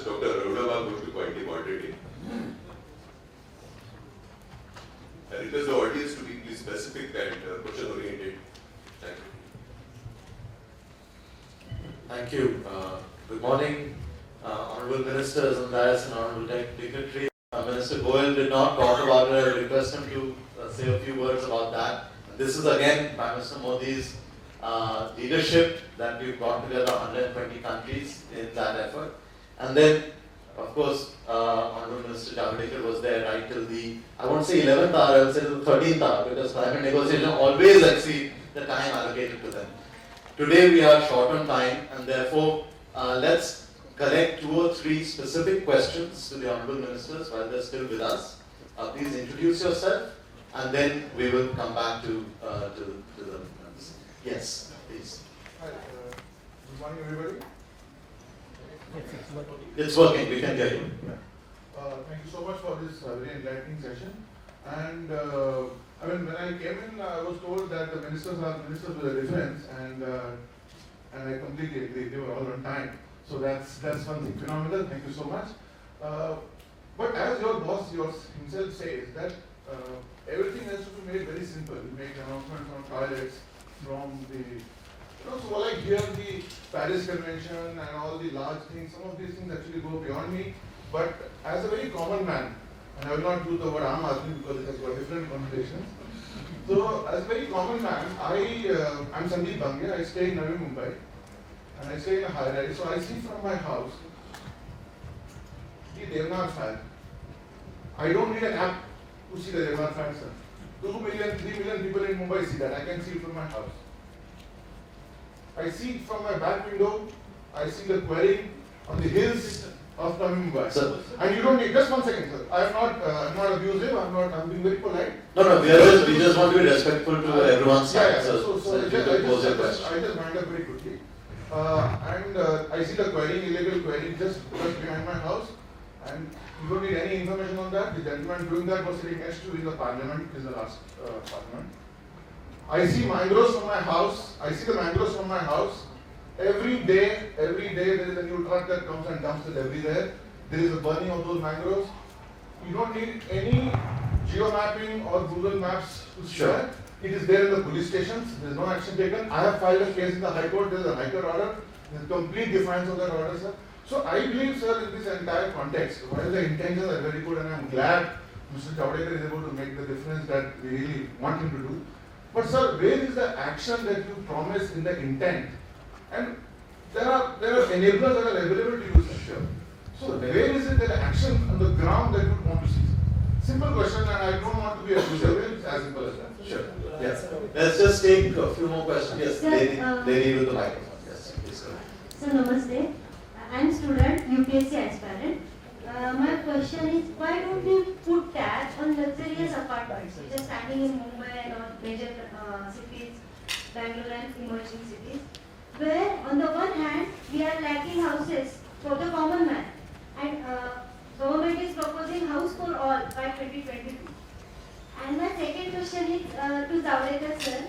Dr. Aruna going to quietly moderate it. I request the audience to be please specific and question oriented. Thank you. Thank you. Good morning, Honorable Ministers and Dais and Honorable Dignitary. Minister Goyal did not talk about it. I request him to say a few words about that. This is again Prime Minister Modi's leadership that we've brought together 120 countries in that effort. And then, of course, Honorable Minister Javadekar was there right till the, I won't say 11th hour, I will say the 13th hour, because climate negotiations always exceed the time allocated to them. Today we are short on time, and therefore let's collect 2 or 3 specific questions to the Honorable Ministers while they're still with us. Please introduce yourself, and then we will come back to the members. Yes, please. Hi, good morning everybody. It's working, we can hear you. Thank you so much for this very enlightening session. And I mean, when I came in, I was told that the ministers are ministers with a difference, and I completely agree. They were all on time. So that's something phenomenal. Thank you so much. But as your boss himself says that everything has to be made very simple. You make announcements on toilets, from the so like here the Paris Convention and all the large things. Some of these things actually go beyond me. But as a very common man, and I will not use the word Aam Aadmi because it has got different connotations. So as a very common man, I'm Sandeep Bange. I stay in Navi Mumbai. And I stay in a high rise, so I see from my house the Devnar fire. I don't need an app to see the Devnar fire, sir. 2 million, 3 million people in Mumbai see that. I can see it from my house. I see it from my back window. I see the quarrying on the hills of Navi Mumbai. Sir. And you don't need, just 1 second, sir. I'm not abusive. I'm being very polite. No, we just want to be respectful to everyone's side. Yeah. So if you could pose your question. I just wind up very quickly. I see the quarrying, illegal quarrying just behind my house, and you don't need any information on that. The gentleman doing that was sitting next to in the parliament, is the last parliament. I see mangroves from my house. I see the mangroves from my house. Every day there is a new truck that comes and dumps it everywhere. There is a burning of those mangroves. You don't need any geo-mapping or Google Maps to see that. It is there in the police stations. There is no action taken. I have filed a case in the High Court. There is a High Court order. There is complete defiance of that order, sir. So I believe, sir, in this entire context, while the intentions are very good, and I am glad Mr. Javadekar is able to make the difference that we really want him to do. But, sir, where is the action that you promised in the intent? And there are enablers that are available to you, sir. So where is it that action on the ground that you want to see? Simple question, and I don't want to be abusive. It's as simple as that. Sure. Yes. Let's just take a few more questions. Yes, Sir, lady with the microphone. Yes, please go ahead. So namaste. I am student, UPSC aspirant. My question is, why don't you put tax on luxurious apartments which are standing in Mumbai and all major cities, Bangalore and emerging cities, where on the one hand we are lacking houses for the common man, and government is proposing house for all by 2022. And my second question is to Javadekar sir.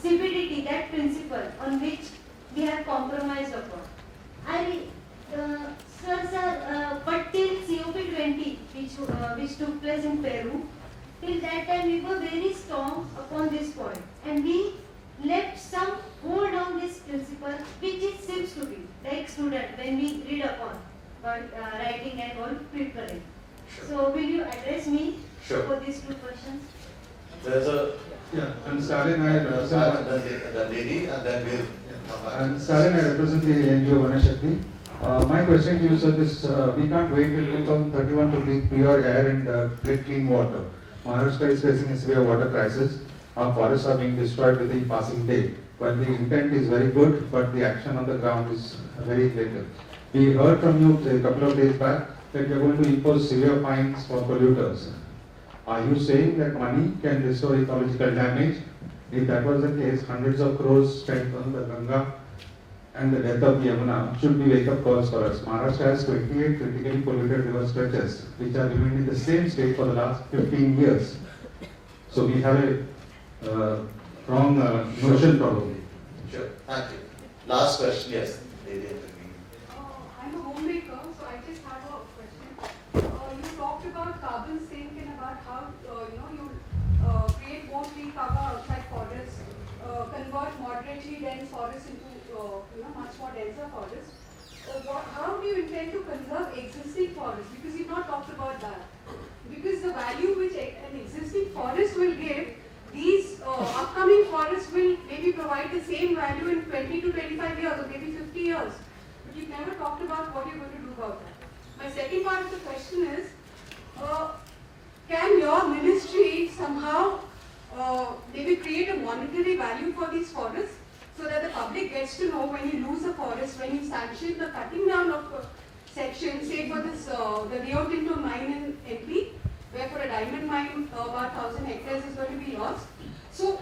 CBDT, that principle on which we have compromised upon. But till COP21, which took place in Peru, till that time we were very strong upon this point, and we left some hold on this principle, which it seems to be like student when we read upon writing and all preparing. Sure. So will you address me Sure. for these 2 questions? There's a I'm Stalin. I represent the lady, and then we'll come back. I'm Stalin. I represent the NGO Vanashakti. My question to you, sir, is we can't wait till 2031 to breathe pure air and get clean water. Maharashtra is facing a severe water crisis. Our forests are being destroyed with the passing day. But the intent is very good, but the action on the ground is very little. We heard from you a couple of days back that you are going to impose severe fines for polluters. Are you saying that money can restore ecological damage? If that was the case, hundreds of crores spent on the Ganga and the death of Yamuna should be wake-up calls for us. Maharashtra has 28 critically polluted river stretches, which are remained in the same state for the last 15 years. So we have a wrong notion probably. Sure. Thank you. Last question. Yes. area between. I'm a homemaker, so I just had a question. You talked about carbon sink and about how you create more tree cover outside forests, convert moderately dense forests into much more denser forests. How do you intend to conserve existing forests? Because you've not talked about that. Because the value which an existing forest will give, these upcoming forests will maybe provide the same value in 20 to 25 years or maybe 50 years. But you've never talked about what you're going to do about that. My second part of the question is, can your ministry somehow maybe create a monetary value for these forests so that the public gets to know when you lose a forest, when you sanction the cutting down of a section, say for this, the Rio Tinto mine in MP, where for a diamond mine about 1,000 hectares is going to be lost. So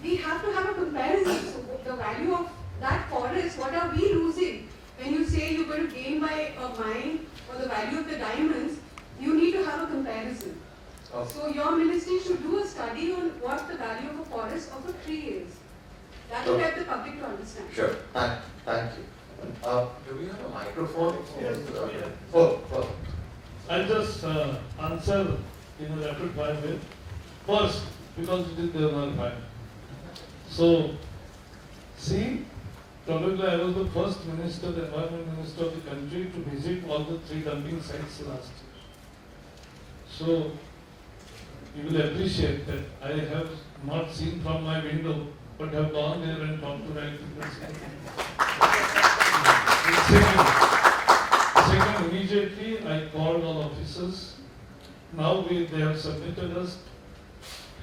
we have to have a comparison. So the value of that forest, what are we losing? When you say you're going to gain by a mine or the value of the diamonds, you need to have a comparison. Okay. So your ministry should do a study on what the value of a forest of a tree is. That will help the public to understand. Sure. Thank you. Do we have a microphone? Yes. Oh. I'll just answer in a rapid fire way. First, because it is the fire. So, see, probably I was the first minister, the environment minister of the country to visit all the 3 dumping sites last year. So, you will appreciate that I have not seen from my window, but have gone there and talked to right people. Second, immediately I called all officers. Now they have submitted us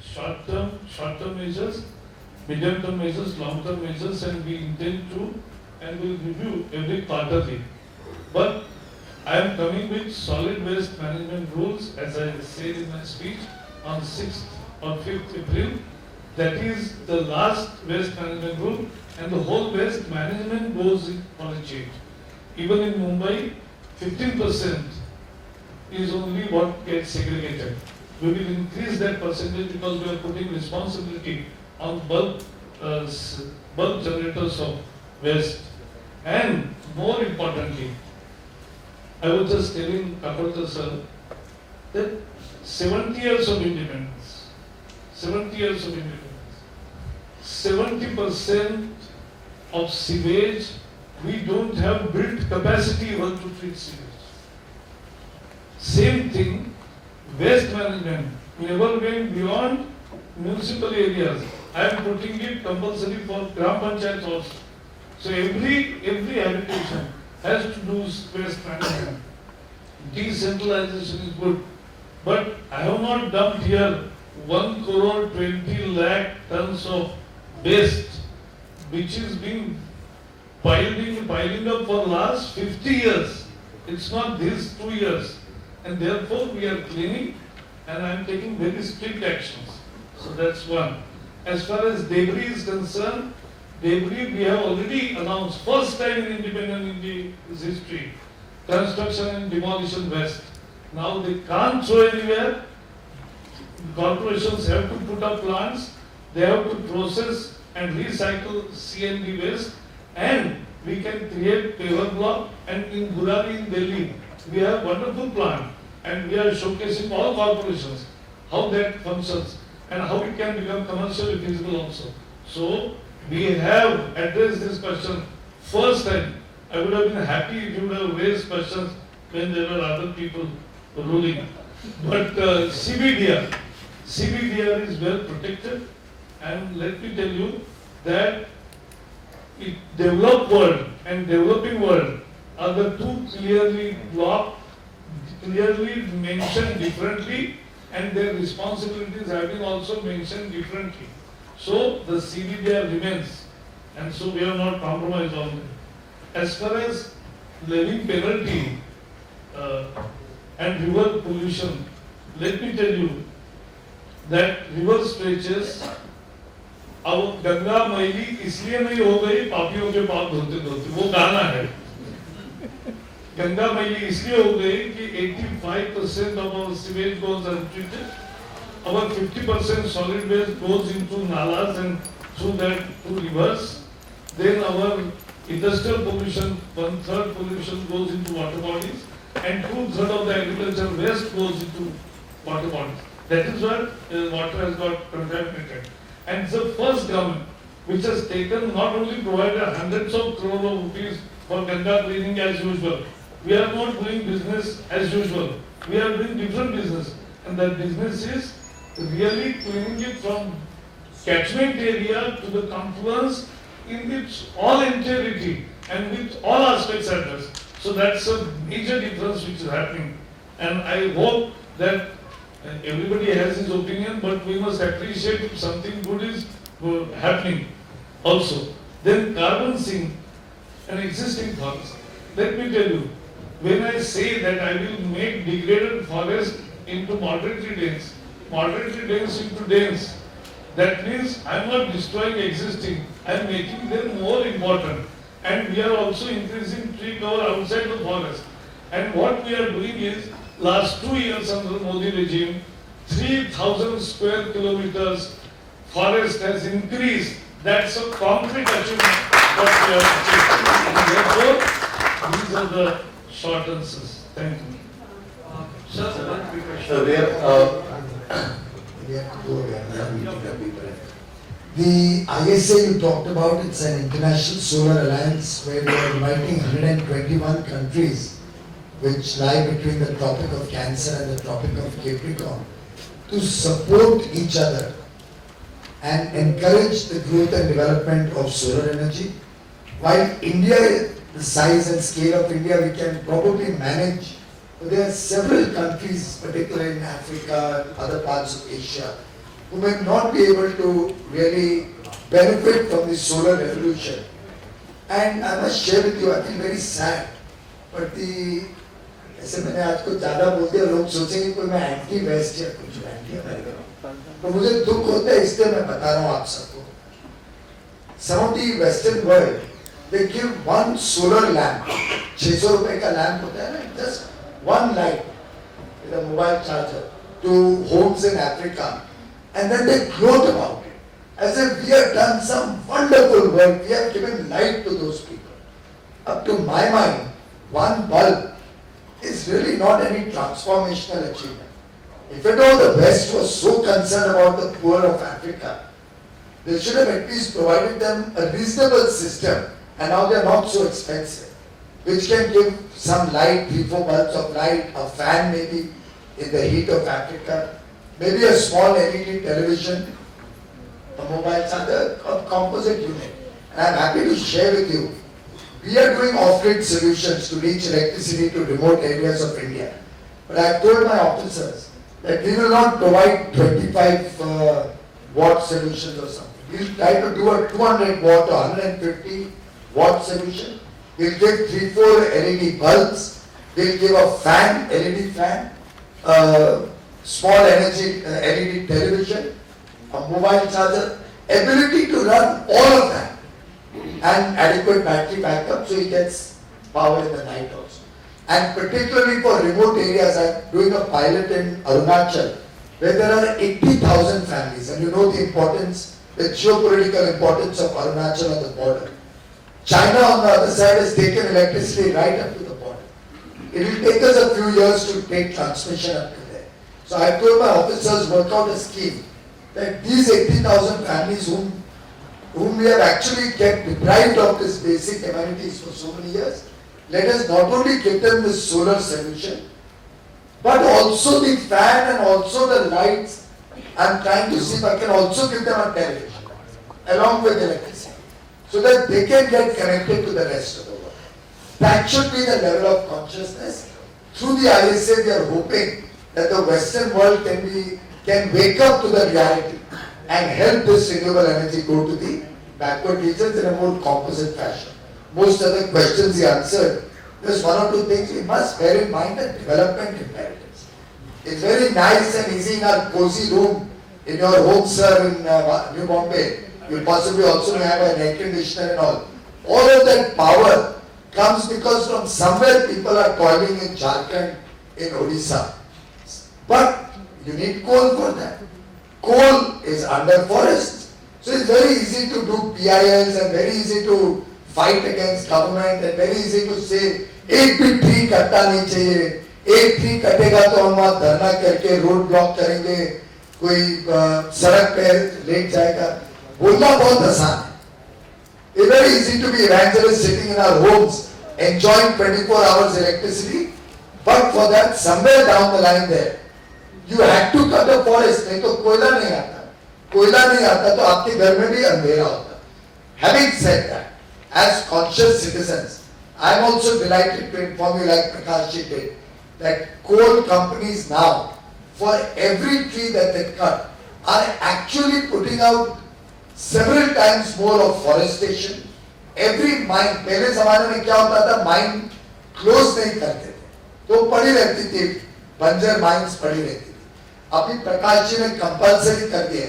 short-term measures, medium-term measures, long-term measures, and we intend to and will review every quarterly. But I am coming with solid waste management rules, as I said in my speech, on 6th or 5th April. That is the last waste management rule, and the whole waste management goes in for a change. Even in Mumbai, 15% is only what gets segregated. We will increase that percentage because we are putting responsibility on bulk generators of waste. And more importantly, I was just telling Kapoor sir that 70 years of independence, 70% of sewage, we don't have built capacity even to treat sewage. Same thing, waste management, we never went beyond municipal areas. I am putting it compulsory for Gram Panchayats also. So every habitation has to do waste management. Decentralization is good. But I have not dumped here 1 crore 20 lakh tons of waste, which is being piling up for last 50 years. It's not these 2 years. And therefore we are cleaning, and I am taking very strict actions. So that's one. As far as debris is concerned, debris we have already announced, first time in independent India's history, construction and demolition waste. Now they can't throw anywhere. Corporations have to put up plants, they have to process and recycle CND waste, and we can create paver block. And in Burari in Delhi, we have wonderful plant, and we are showcasing all corporations how that functions and how it can become commercially feasible also. So we have addressed this question first time. I would have been happy if you would have raised questions when there were other people ruling. But CBDR is well protected, and let me tell you that developed world and developing world are the two clearly mentioned differently, and their responsibilities have been also mentioned differently. So the CBDR remains, and so we have not compromised on it. As far as levying penalty and river pollution, let me tell you that river stretches, अब गंगा मैली इसलिए नहीं हो गई पापियों के पाप धोते धोते, वो गाना है। गंगा मैली इसलिए हो गई कि 85% of our sewage goes untreated, about 50% solid waste goes into nalas and through that to rivers. Then our industrial pollution, 1/3 pollution goes into water bodies, and 2/3 of the agricultural waste goes into water bodies. That is where water has got contaminated. And it's the first government which has taken, not only provided hundreds of crore of rupees for Ganga cleaning as usual. We are not doing business as usual. We are doing different business. And that business is really cleaning it from catchment area to the confluence in its all entirety and with all aspects addressed. So that's a major difference which is happening. And I hope that everybody has his opinion, but we must appreciate if something good is happening also. Then carbon sink, an existing forest. Let me tell you, when I say that I will make degraded forest into moderately dense into dense, that means I am not destroying existing, I am making them more important. And we are also increasing tree cover outside the forest. And what we are doing is, last 2 years under the Modi regime, 3,000 square kilometers forest has increased. That's a concrete achievement that we have achieved. And therefore, these are the short answers. Thank you. So we have, The ISA you talked about, it's an international solar alliance where we are inviting 121 countries which lie between the Tropic of Cancer and the Tropic of Capricorn to support each other and encourage the growth and development of solar energy. While India, the size and scale of India, we can probably manage, but there are several countries, particularly in Africa and other parts of Asia, who may not be able to really benefit from the solar revolution. And I must share with you, I feel very sad, but ऐसे मैंने आज को ज़्यादा बोल दिया, लोग सोचेंगे कोई मैं एंटी वेस्ट या कुछ एंटी अमेरिकन, तो मुझे दुख होता है, इसलिए मैं बता रहा हूँ आप सबको. Some of the Western world, they give one solar lamp, 600 रुपए का लैंप होता है ना, just one light with a mobile charger to homes in Africa, and then they gloat about it, as if we have done some wonderful work, we have given light to those people. Up to my mind, one bulb is really not any transformational achievement. If at all the West was so concerned about the poor of Africa, they should have at least provided them a reasonable system, and now they are not so expensive, which can give some light, 3-4 bulbs of light, a fan maybe in the heat of Africa, maybe a small LED television, a mobile charger, a composite unit. And I am happy to share with you, we are doing off-grid solutions to reach electricity to remote areas of India. But I have told my officers that we will not provide 25 watt solutions or something. We will try to do a 200 watt or 150 watt solution. We will give 3-4 LED bulbs. We will give a fan, LED fan, small energy LED television, a mobile charger, ability to run all of that, and adequate battery backup so he gets power in the night also. And particularly for remote areas, I am doing a pilot in Arunachal where there are 80,000 families, and you know the importance, the geopolitical importance of Arunachal on the border. China on the other side has taken electricity right up to the border. It will take us a few years to take transmission up to there. So I have told my officers work out a scheme that these 80,000 families whom we have actually kept deprived of this basic amenities for so many years, let us not only give them the solar solution, but also the fan and also the lights. I am trying to see if I can also give them a television along with electricity, so that they can get connected to the rest of the world. That should be the level of consciousness. Through the ISA, we are hoping that the Western world can wake up to the reality and help this renewable energy go to the backward regions in a more composite fashion. Most other questions he answered. There's one or two things we must bear in mind, the development imperatives. It's very nice and easy in our cozy room in your home, sir, in New Bombay. You possibly also may have an air conditioner and all. All of that power comes because from somewhere people are toiling in Jharkhand, in Odisha. But you need coal for that. Coal is under forests. So it's very easy to do PILs and very easy to fight against government and very easy to say एक भी tree कटना नहीं चाहिए, एक tree कटेगा तो हम वहाँ धरना करके रोड ब्लॉक करेंगे, कोई सड़क पे लेट जाएगा, बोलना बहुत आसान है. It's very easy to be evangelists sitting in our homes enjoying 24 hours electricity, but for that somewhere down the line there you had to cut a forest. नहीं तो कोयला नहीं आता, कोयला नहीं आता तो आपके घर में भी अंधेरा होता. Having said that, as conscious citizens, I am also delighted to inform you, like Prakash ji did, that coal companies now, for every tree that they cut, are actually putting out several times more of forestation. Every mine, पहले जमाने में क्या होता था, mine close नहीं करते थे, तो पड़ी रहती थी, बंजर माइंस पड़ी रहती थी. अभी प्रकाश जी ने कंपल्सरी कर दिया,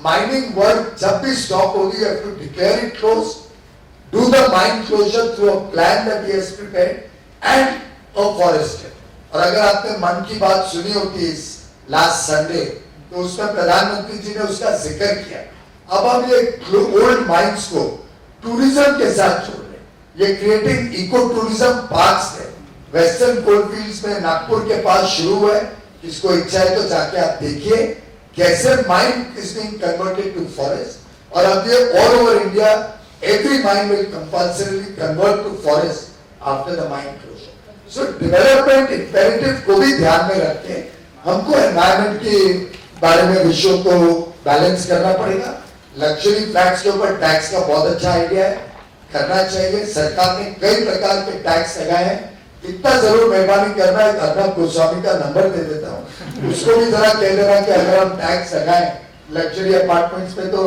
माइनिंग वर्क जब भी स्टॉप होगी, you have to declare it closed, do the mine closure through a plan that he has prepared and a forester. और अगर आपने मन की बात सुनी होती इस लास्ट संडे, तो उसमें प्रधानमंत्री जी ने उसका जिक्र किया. अब हम ये ओल्ड माइंस को टूरिज्म के साथ जोड़ रहे हैं. ये क्रिएटिंग इको टूरिज्म पार्क्स है. वेस्टर्न कोलफील्ड्स में नागपुर के पास शुरू हुआ है. किसको इच्छा है तो जाके आप देखिए कैसे mine is being converted to forest. और अब ये all over India every mine will compulsorily convert to forest after the mine closure. So development imperative को भी ध्यान में रख के हमको environment के बारे में विषयों को बैलेंस करना पड़ेगा. लग्जरी फ्लैट्स के ऊपर टैक्स का बहुत अच्छा आइडिया है, करना चाहिए. सरकार ने कई प्रकार के टैक्स लगाए हैं. इतना जरूर मेहरबानी करना है, अर्नब गोस्वामी का नंबर दे देता हूँ, उसको भी जरा कह देना कि अगर हम टैक्स लगाएं लग्जरी अपार्टमेंट्स में तो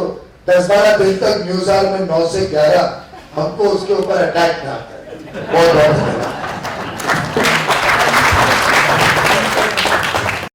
10-12 दिन तक न्यूज़ आवर में 9 से 11 हमको उसके ऊपर अटैक ना करें. बहुत बहुत